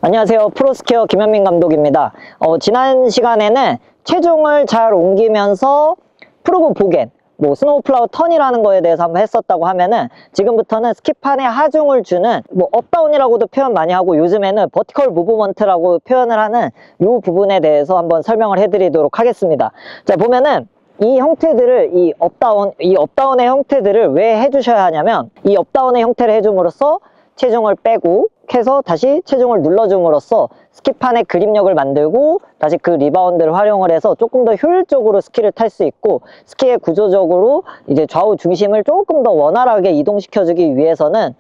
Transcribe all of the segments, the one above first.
안녕하세요. 프로스퀘어 김현민 감독입니다. 지난 시간에는 체중을 잘 옮기면서 프로브 보겐, 스노우플라워 턴이라는 거에 대해서 한번 했었다고 하면은, 지금부터는 스키판에 하중을 주는 업다운이라고도 표현 많이 하고, 요즘에는 버티컬 무브먼트라고 표현을 하는 이 부분에 대해서 한번 설명을 해드리도록 하겠습니다. 자, 보면은 이 형태들을, 이 업다운의 형태들을 왜 해주셔야 하냐면, 이 업다운의 형태를 해줌으로써 체중을 빼고 해서 다시 체중을 눌러줌으로써 스키판의 그립력을 만들고, 다시 그 리바운드를 활용을 해서 조금 더 효율적으로 스키를 탈 수 있고, 스키의 구조적으로 이제 좌우 중심을 조금 더 원활하게 이동시켜주기 위해서는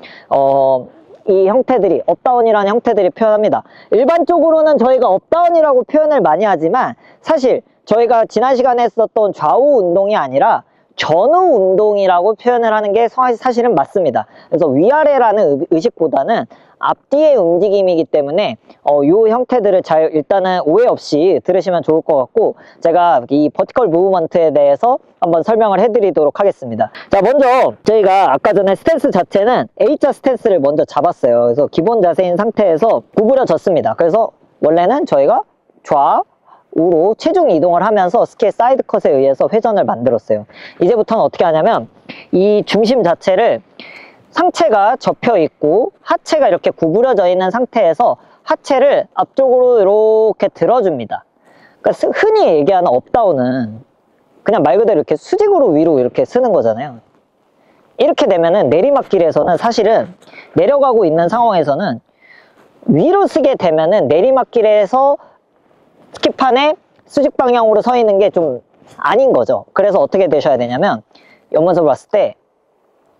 이 형태들이, 업다운이라는 형태들이 표현합니다. 일반적으로는 저희가 업다운이라고 표현을 많이 하지만, 사실 저희가 지난 시간에 했었던 좌우 운동이 아니라 전후 운동이라고 표현을 하는 게 사실은 맞습니다. 그래서 위아래라는 의식보다는 앞뒤의 움직임이기 때문에 이 형태들을 잘 일단은 오해 없이 들으시면 좋을 것 같고, 제가 이 버티컬 무브먼트에 대해서 한번 설명을 해드리도록 하겠습니다. 자, 먼저 저희가 아까 전에 스탠스 자체는 A자 스탠스를 먼저 잡았어요. 그래서 기본 자세인 상태에서 구부려졌습니다. 그래서 원래는 저희가 좌우로 체중 이동을 하면서 스키의 사이드 컷에 의해서 회전을 만들었어요. 이제부터는 어떻게 하냐면, 이 중심 자체를 상체가 접혀 있고 하체가 이렇게 구부려져 있는 상태에서 하체를 앞쪽으로 이렇게 들어줍니다. 그러니까 흔히 얘기하는 업다운은 그냥 말 그대로 이렇게 수직으로 위로 이렇게 쓰는 거잖아요. 이렇게 되면은 내리막길에서는, 사실은 내려가고 있는 상황에서는 위로 쓰게 되면은 내리막길에서 스키판에 수직 방향으로 서 있는 게 좀 아닌 거죠. 그래서 어떻게 되셔야 되냐면, 옆모습을 봤을 때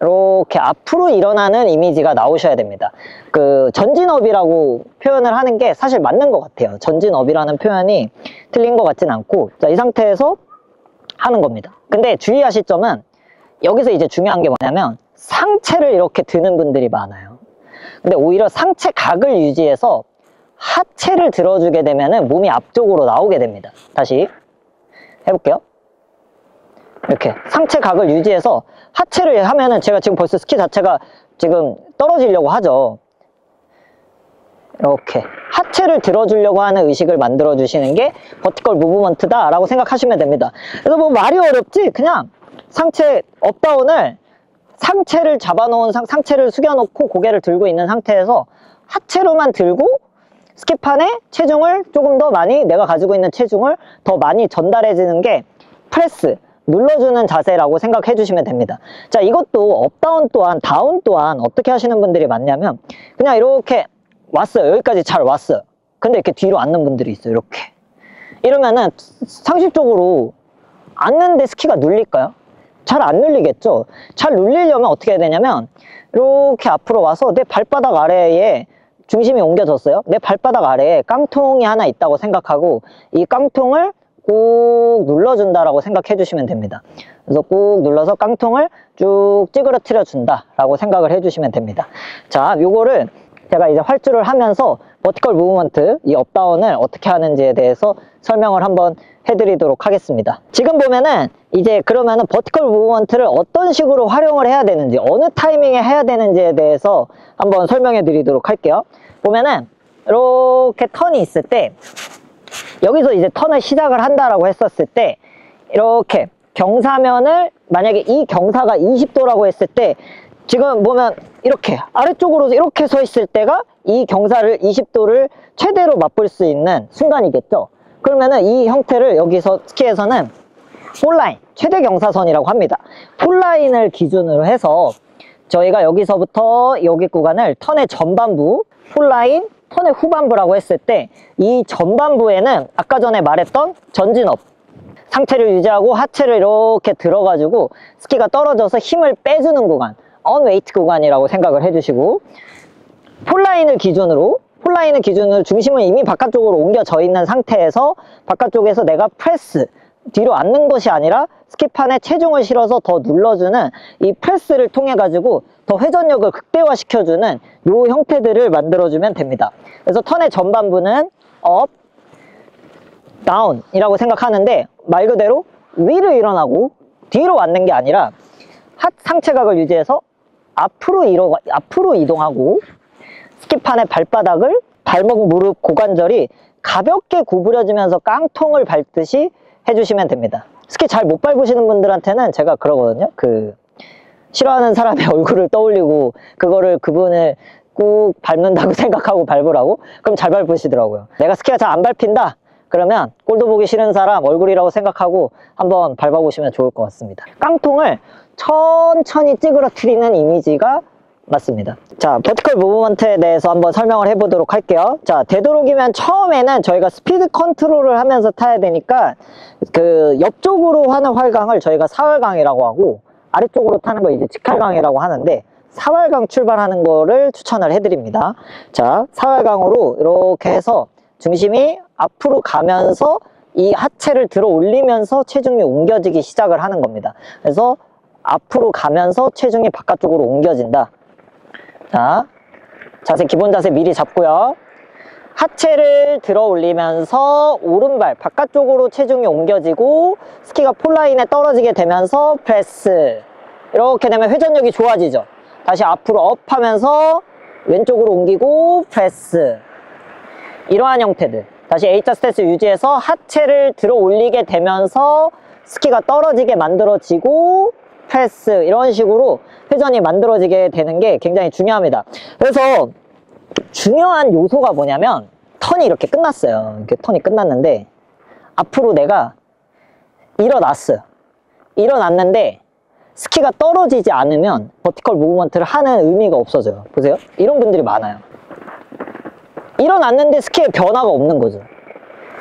이렇게 앞으로 일어나는 이미지가 나오셔야 됩니다. 그 전진업이라고 표현을 하는 게 사실 맞는 것 같아요. 전진업이라는 표현이 틀린 것 같진 않고, 자, 이 상태에서 하는 겁니다. 근데 주의하실 점은, 여기서 이제 중요한 게 뭐냐면, 상체를 이렇게 드는 분들이 많아요. 근데 오히려 상체 각을 유지해서 하체를 들어주게 되면은 몸이 앞쪽으로 나오게 됩니다. 다시 해볼게요. 이렇게 상체 각을 유지해서 하체를 하면은, 제가 지금 벌써 스키 자체가 지금 떨어지려고 하죠. 이렇게 하체를 들어주려고 하는 의식을 만들어 주시는 게 버티컬 무브먼트다 라고 생각하시면 됩니다. 그래서 말이 어렵지, 그냥 상체 업다운을, 상체를 잡아놓은 상체를 숙여놓고 고개를 들고 있는 상태에서 하체로만 들고 스키판에 체중을 조금 더 많이, 내가 가지고 있는 체중을 더 많이 전달해주는 게 프레스, 눌러주는 자세라고 생각해 주시면 됩니다. 자, 이것도 업다운 또한, 다운 또한 어떻게 하시는 분들이 많냐면, 그냥 이렇게 왔어요. 여기까지 잘 왔어요. 근데 이렇게 뒤로 앉는 분들이 있어요. 이렇게. 이러면은 상식적으로 앉는데 스키가 눌릴까요? 잘 안 눌리겠죠? 잘 눌리려면 어떻게 해야 되냐면, 이렇게 앞으로 와서 내 발바닥 아래에 중심이 옮겨졌어요. 내 발바닥 아래에 깡통이 하나 있다고 생각하고, 이 깡통을 꾹 눌러준다라고 생각해 주시면 됩니다. 그래서 꾹 눌러서 깡통을 쭉 찌그러뜨려 준다라고 생각을 해주시면 됩니다. 자, 요거를 제가 이제 활주를 하면서 버티컬 무브먼트, 이 업다운을 어떻게 하는지에 대해서 설명을 한번 해드리도록 하겠습니다. 지금 보면은 이제 그러면은 버티컬 무브먼트를 어떤 식으로 활용을 해야 되는지, 어느 타이밍에 해야 되는지에 대해서 한번 설명해 드리도록 할게요. 보면은 이렇게 턴이 있을 때, 여기서 이제 턴을 시작을 한다라고 했었을 때, 이렇게 경사면을, 만약에 이 경사가 20도라고 했을 때, 지금 보면 이렇게 아래쪽으로 이렇게 서 있을 때가 이 경사를 20도를 최대로 맛볼 수 있는 순간이겠죠. 그러면은 이 형태를 여기서 스키에서는 폴라인, 최대 경사선이라고 합니다. 폴라인을 기준으로 해서 저희가 여기서부터 여기 구간을 턴의 전반부, 폴라인, 턴의 후반부라고 했을 때, 이 전반부에는 아까 전에 말했던 전진업, 상체를 유지하고 하체를 이렇게 들어가지고 스키가 떨어져서 힘을 빼주는 구간, 언웨이트 구간이라고 생각을 해주시고, 폴라인을 기준으로 중심은 이미 바깥쪽으로 옮겨져 있는 상태에서 바깥쪽에서 내가 프레스, 뒤로 앉는 것이 아니라 스키판에 체중을 실어서 더 눌러주는 이 프레스를 통해 가지고 더 회전력을 극대화시켜주는 이 형태들을 만들어주면 됩니다. 그래서 턴의 전반부는 업, 다운이라고 생각하는데, 말 그대로 위로 일어나고 뒤로 앉는 게 아니라 상체각을 유지해서 앞으로 이동하고 스키판의 발바닥을 발목, 무릎, 고관절이 가볍게 구부려지면서 깡통을 밟듯이 해주시면 됩니다. 스키 잘 못 밟으시는 분들한테는 제가 그러거든요. 싫어하는 사람의 얼굴을 떠올리고 그분을 꾹 밟는다고 생각하고 밟으라고? 그럼 잘 밟으시더라고요. 내가 스키가 잘 안 밟힌다? 그러면 꼴도 보기 싫은 사람 얼굴이라고 생각하고 한번 밟아보시면 좋을 것 같습니다. 깡통을 천천히 찌그러뜨리는 이미지가 맞습니다. 자, 버티컬 무브먼트에 대해서 한번 설명을 해보도록 할게요. 자, 되도록이면 처음에는 저희가 스피드 컨트롤을 하면서 타야 되니까 옆쪽으로 하는 활강을 저희가 사활강이라고 하고 아래쪽으로 타는 거 이제 직활강이라고 하는데 사활강 출발하는 거를 추천을 해드립니다. 자, 사활강으로 이렇게 해서 중심이 앞으로 가면서 이 하체를 들어 올리면서 체중이 옮겨지기 시작을 하는 겁니다. 그래서 앞으로 가면서 체중이 바깥쪽으로 옮겨진다. 자, 기본 자세 미리 잡고요. 하체를 들어 올리면서 오른발 바깥쪽으로 체중이 옮겨지고 스키가 폴라인에 떨어지게 되면서 프레스. 이렇게 되면 회전력이 좋아지죠. 다시 앞으로 업 하면서 왼쪽으로 옮기고 프레스. 이러한 형태들. 다시 A자 스탠스 유지해서 하체를 들어 올리게 되면서 스키가 떨어지게 만들어지고 프레스. 이런 식으로 회전이 만들어지게 되는 게 굉장히 중요합니다. 그래서 중요한 요소가 뭐냐면 턴이 이렇게 끝났어요. 이렇게 턴이 끝났는데 앞으로 내가 일어났어요. 일어났는데 스키가 떨어지지 않으면 버티컬 무브먼트를 하는 의미가 없어져요. 보세요. 이런 분들이 많아요. 일어났는데 스키에 변화가 없는 거죠.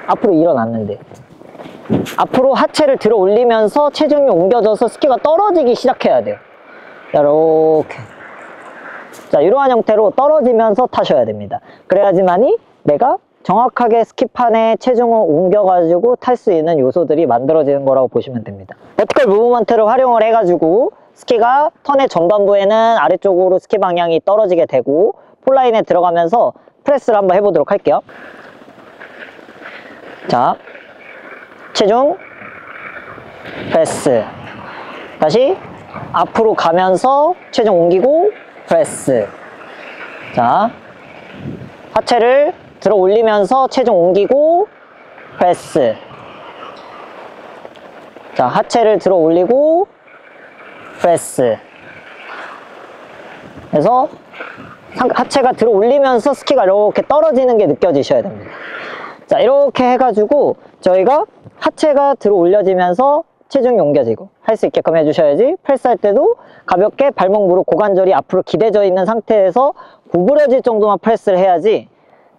앞으로 일어났는데 앞으로 하체를 들어 올리면서 체중이 옮겨져서 스키가 떨어지기 시작해야 돼요. 자, 이렇게. 자, 이러한 형태로 떨어지면서 타셔야 됩니다. 그래야지만이 내가 정확하게 스키판에 체중을 옮겨가지고 탈 수 있는 요소들이 만들어지는 거라고 보시면 됩니다. 버티컬 무브먼트를 활용을 해가지고 스키가 턴의 전반부에는 아래쪽으로 스키 방향이 떨어지게 되고 폴라인에 들어가면서 프레스를 한번 해보도록 할게요. 자, 체중 프레스. 다시 앞으로 가면서 체중 옮기고 프레스. 자, 하체를 들어 올리면서 체중 옮기고 프레스. 자, 하체를 들어 올리고 프레스. 그래서 하체가 들어 올리면서 스키가 이렇게 떨어지는 게 느껴지셔야 됩니다. 자, 이렇게 해가지고 저희가 하체가 들어 올려지면서 체중이 옮겨지고 할 수 있게끔 해주셔야지 프레스할 때도 가볍게 발목, 무릎, 고관절이 앞으로 기대져 있는 상태에서 구부러질 정도만 프레스를 해야지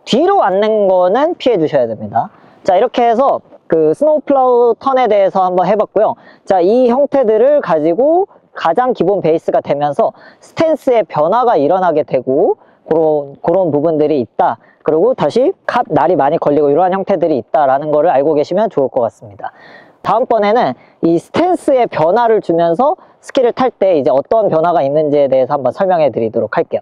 뒤로 앉는 거는 피해 주셔야 됩니다. 자, 이렇게 해서 스노우 플라우 턴에 대해서 한번 해봤고요. 자, 이 형태들을 가지고 가장 기본 베이스가 되면서 스탠스의 변화가 일어나게 되고 그런 부분들이 있다. 그리고 다시 날이 많이 걸리고 이러한 형태들이 있다라는 거를 알고 계시면 좋을 것 같습니다. 다음번에는 이 스탠스의 변화를 주면서 스키를 탈 때 이제 어떤 변화가 있는지에 대해서 한번 설명해 드리도록 할게요.